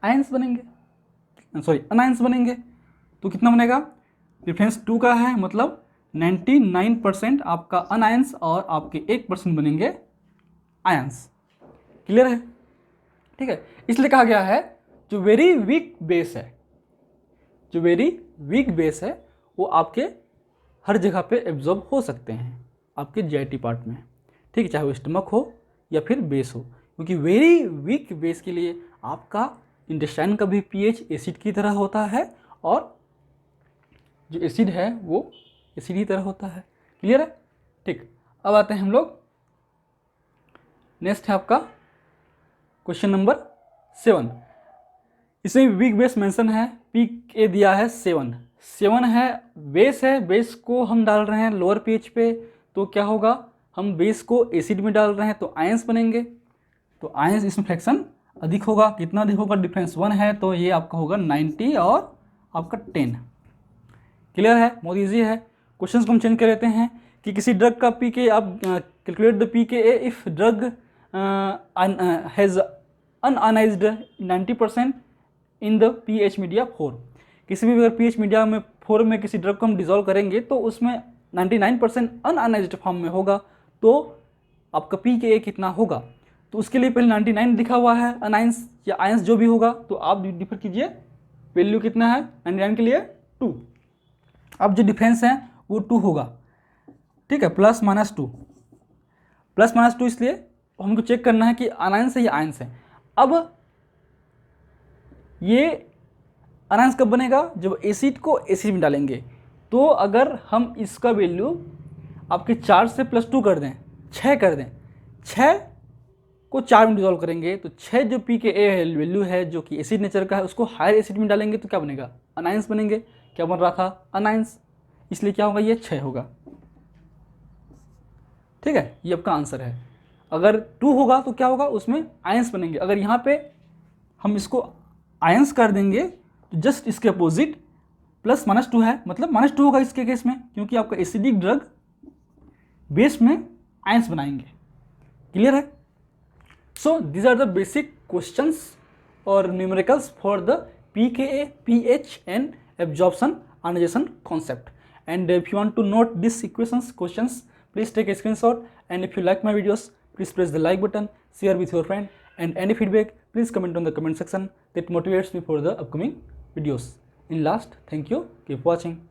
आयंस बनेंगे, सॉरी अनायंस बनेंगे। तो कितना बनेगा, डिफरेंस 2 का है, मतलब 99% आपका अनायंस और आपके 1% बनेंगे आयंस। क्लियर है, ठीक है। इसलिए कहा गया है जो वेरी वीक बेस है, जो वेरी वीक बेस है वो आपके हर जगह पे एब्जॉर्ब हो सकते हैं आपके जीआईटी पार्ट में, ठीक है, चाहे वो स्टमक हो या फिर बेस हो, क्योंकि वेरी वीक बेस के लिए आपका इंटेस्टाइन का भी पीएच एसिड की तरह होता है और जो एसिड है वो एसिड की तरह होता है। क्लियर है, ठीक। अब आते हैं हम लोग, नेक्स्ट है आपका क्वेश्चन नंबर 7। इसमें वीक बेस मेंशन है, पी ए दिया है 7 है, बेस को हम डाल रहे हैं लोअर पीएच पे, तो क्या होगा, हम बेस को एसिड में डाल रहे हैं तो आयंस बनेंगे, तो आयंस इसमें फ्रैक्शन अधिक होगा। कितना अधिक होगा, डिफरेंस 1 है, तो ये आपका होगा 90 और आपका 10। क्लियर है, बहुत ईजी है। क्वेश्चन को हम चेंज कर लेते हैं कि किसी ड्रग का पी के, आप calculate the P K A if drug has unionized 90% in the pH media 4। किसी भी अगर पीएच मीडिया में 4 में किसी ड्रग को हम डिजोल्व करेंगे तो उसमें 99% अनआयनाइज्ड फॉर्म में होगा, तो आपका पी के ए कितना होगा। तो उसके लिए पहले 99 लिखा हुआ है, अनायंस या आयंस जो भी होगा, तो आप डिफर कीजिए, वैल्यू कितना है 99 के लिए 2। अब जो डिफरेंस है वो 2 होगा, ठीक है, प्लस माइनस 2, इसलिए हमको चेक करना है कि अनायंस है या आयंस है। अब ये अनायंस कब बनेगा, जब एसिड को एसिड में डालेंगे। तो अगर हम इसका वैल्यू आपके 4 से +2 कर दें, 6 कर दें, 6 को 4 में डिजोल्व करेंगे, तो 6 जो पी के ए वैल्यू है जो कि एसिड नेचर का है, उसको हायर एसिड में डालेंगे तो क्या बनेगा, अनायंस बनेंगे। क्या बन रहा था, अनायंस, इसलिए क्या होगा, ये 6 होगा, ठीक है, ये आपका आंसर है। अगर 2 होगा तो क्या होगा, उसमें आयंस बनेंगे। अगर यहाँ पे हम इसको आयंस कर देंगे तो जस्ट इसके अपोजिट प्लस माइनस 2 है, मतलब -2 होगा इसके केस में, क्योंकि आपका एसिडिक ड्रग बेस में आयंस बनाएंगे। क्लियर है, So these are the basic questions or numericals for the pKa, pH and absorption ionization concept. And if you want to note these equations, questions, please take a screenshot. And if you like my videos, please press the like button, share with your friend, and any feedback, please comment on the comment section. That motivates me for the upcoming videos. In last, thank you, keep watching.